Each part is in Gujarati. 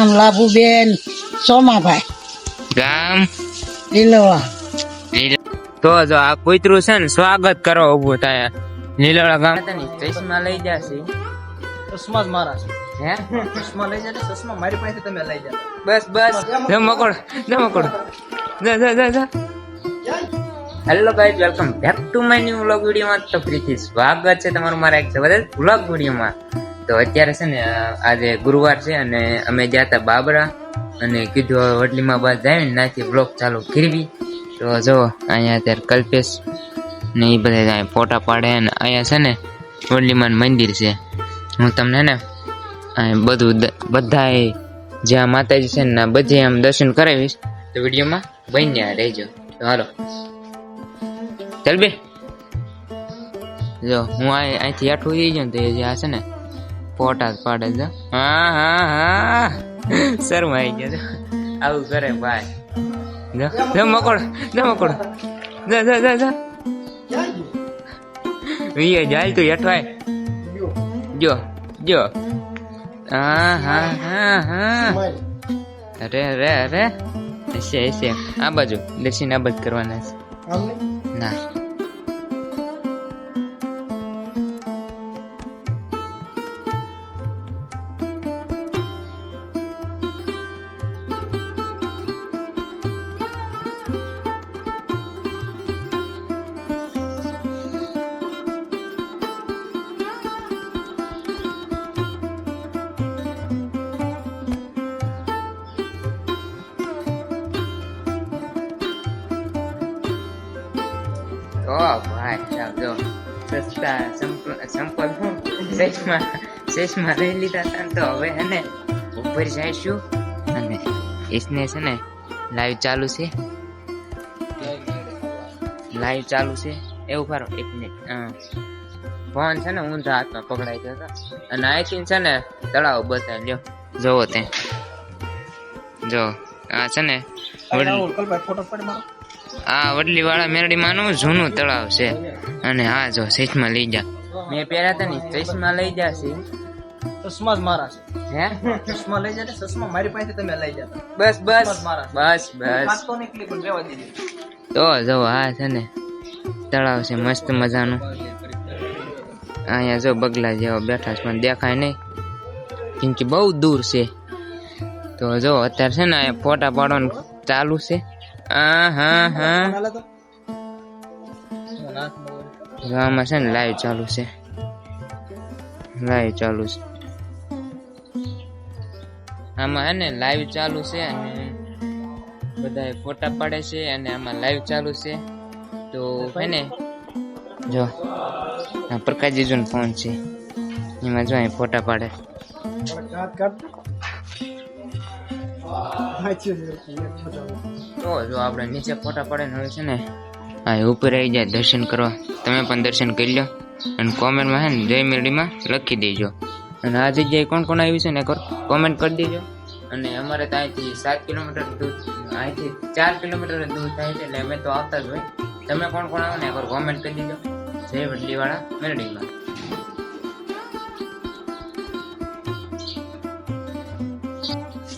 નામ લાભુબેન સોમાભાઈ, ગામ લીલવા. તો જો આ કૂતરું છે ને સ્વાગત કરો ઉભું થાય લીલોડા ગામ ચશ્મા લઈ જશે. ચશ્મા જ મારા છે. હે ચશ્મા લઈ જાય ચશ્મા મારી પાસે તમે લઈ જાઓ. બસ બસ જો મકોડ જા જા જા જા. Hello guys, welcome back to my new vlog વિડીયોમાં. તો ફરીથી સ્વાગત છે તમારું મારા એક જબરદસ્ત વ્લોગ વિડીયોમાં. તો અત્યારે છે ને આજે ગુરુવાર છે અને અમે ગયા હતા બાબરા અને કીધું હવે વડલીમાં બાદ જાય ને નાથી વ્લોગ ચાલુ કરવી. તો જો અહીંયા અત્યારે કલ્પેશ ને એ બધા ફોટા પાડે અને અહીંયા છે ને વડલીમાં મંદિર છે. હું તમને ને બધું બધાએ જ્યાં માતાજી છે ને બધે આમ દર્શન કરાવીશ. તો વિડીયોમાં બન્યા રહેજો. તો હાલો ચાલ બે. જો હું અહીંથી આઠું થઈ ગયો ને તો એ જે આ છે ને ફોટા જ પાડે છે. હા હા હા શરમાઈ ગયા. આવું કરે ભાઈ. મકોડ જા જા જા જા. વીએ જાય તો હેઠવાય. જો જો હા હા હા હા. અરે અરે અરે એસે એસે આ બાજુ દર્શન આ બાજુ કરવાના છે. ના ઓ ભાઈ જો સસ્તા સંપલ હું સેશમાં રહી લીધા હતા તો હવે એને ઉપર જઈશું અને इसने છે ને લાઈવ ચાલુ છે એવું ખરો. 1 મિનિટ ફોન છે ને ઊંધા હાથમાં પકડાઈ ગયો હતો અને અહીંથી છે ને તળાવ બતાવી લ્યો. જોવો તે જો આ છે ને આ વડલી વાળા મેરડી માનું જૂનું તળાવ છે. અને હા જો ચશ્મા લઈ જા. મેં પહેર્યા હતા ને ચશ્મા લઈ જશે. ચશ્મા જ મારા છે. હે ચશ્મા લઈ જાય ચશ્મા મારી પાસે તમે લઈ જાઓ. બસ બસ મારા બસ બસ. કાચતો નીકળી પણ રહેવા દીધી. તો જો આ છે ને તળાવ છે મસ્ત મજાનું. અહીંયા જો બગલા જેવા બેઠા છે પણ દેખાય નહીં કેમ કે બહુ દૂર છે. તો જો અત્યારે છે ને અહીંયા ફોટા પાડવાનું ચાલુ છે. હા હા હા આમાં છે ને લાઈવ ચાલુ છે. આમાં હે ને લાઈવ ચાલુ છે અને બધા ફોટા પાડે છે અને આમાં લાઈવ ચાલુ છે. તો હે ને જો આ પ્રકાશ જીજુનો ફોન છે એમાં જો અહીં ફોટા પાડે. તો જો આપણે નીચે ફોટા પાડે ને હવે છે ને હા ઉપર આવી જાય દર્શન કરવા. તમે પણ દર્શન કરી લો અને કોમેન્ટમાં હે ને જય મેરડીમાં લખી દેજો. અને આ જગ્યાએ કોણ કોણ આવ્યું છે ને એકવાર કોમેન્ટ કરી દેજો. અને અમારે તો અહીંથી 7 કિલોમીટર દૂર, અહીંથી 4 કિલોમીટર દૂર થાય છે એટલે અમે તો આવતા જ હોય. તમે કોણ કોણ આવો ને એકવાર કોમેન્ટ કરી દેજો જય વડલીવાળા મેરડીમાં.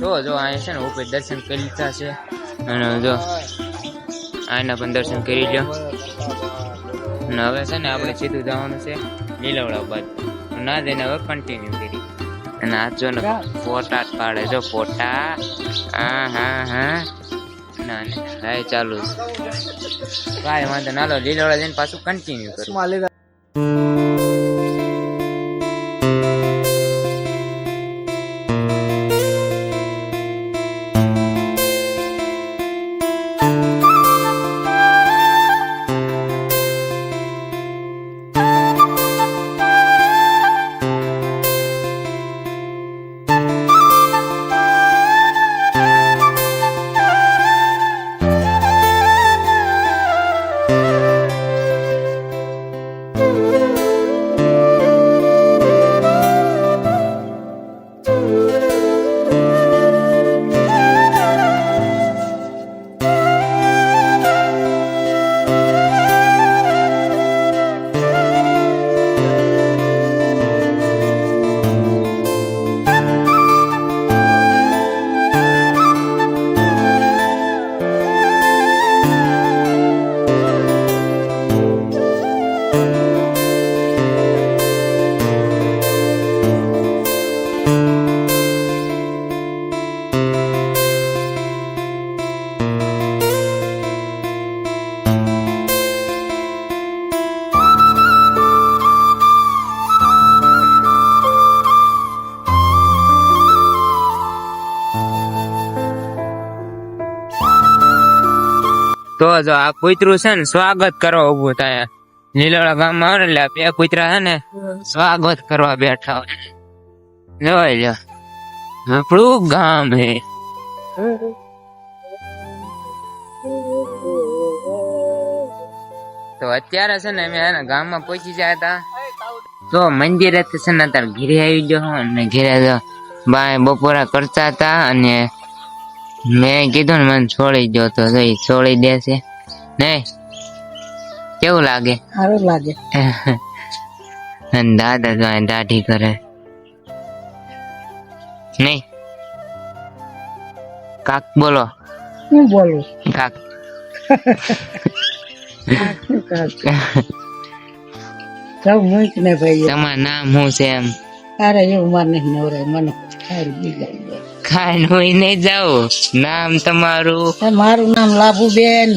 તો જો અહીંયા છે ને ઉપર દર્શન કરી લીધા છે અને જો આના પણ દર્શન કરી લ્યો. અને હવે છે ને આપણે સીધું જવાનું છે લીલવડા બાજુ. ના જઈને હવે કન્ટિન્યુ કરી. અને આ જો ને ફોટા જ પાડે જો ફોટા. હા હા હા ના ના ચાલુ છે. કાંઈ વાંધો ના લો લીલવડા જઈને પાછું કન્ટિન્યુ કરું. તો જો આ કૂતરું છે ને સ્વાગત કરવા ઉભું થાય લીલોડા ગામમાં આવે ને એટલે આ બે કૂતરા છે ને સ્વાગત કરવા બેઠા હોય જોઈ લો આપણું ગામ હે તો અત્યારે છે ને અમે એના ગામમાં પહોંચી ગયા હતા તો મંદિરે છે ને અત્યારે ઘેરે આવી ગયો અને ઘેરે બાય બપોરા કરતા હતા અને મેં કીધું ને મને છોડી ગયો તો એ છોડી દેશે નહીં કેવું લાગે સારું લાગે. અને દાદા તો અહીં દાઢી કરે નહીં કાક બોલો હું બોલું કાક સૌ મૂક ને ભાઈ. તમારું નામ શું છે એમ અરે એવું મારે નહીં નવરાય મને સારું બીજા. ખાઈ હોય નહીં જાઓ નામ તમારું મારું નામ લાભુબેન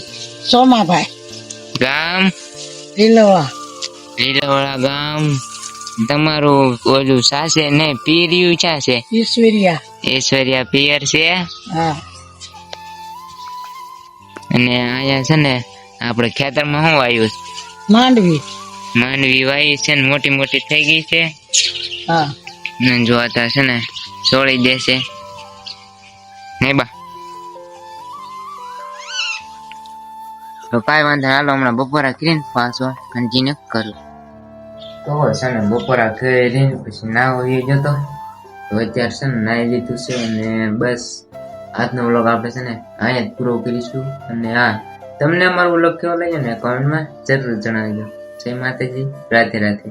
સોમાભાઈ, ગામ લીલવા. લીલાવાળા ગામ તમારું ઓલું સાસે ને પીર્યું ક્યાં છે ઈશ્વરિયા. ઐશ્વર્યા પિયર છે હા. અને અહીંયા છે ને આપણે ખેતરમાં શું વાવ્યું માંડવી. માંડવી વાવી છે ને મોટી મોટી થઈ ગઈ છે હા. ને જોતા છે ને છોડી દેશે નહીં બા તો કાંઈ વાંધો નહીં. હાલો હમણાં બપોરા કરીને પાછો કન્ટિન્યુ કરું તો છે ને બપોરા કરીને પછી ના હોઈ જતો તો અત્યારે છે ને નાઈ લીધું છે અને બસ આજનો વ્લોગ આપણે છે ને અહીંયા જ પૂરો કરીશું. અને હા તમને અમારો વ્લોગ કેવો લાગ્યો ને કોમેન્ટમાં જરૂર જણાવજો. જય માતાજી, રાધે રાધે.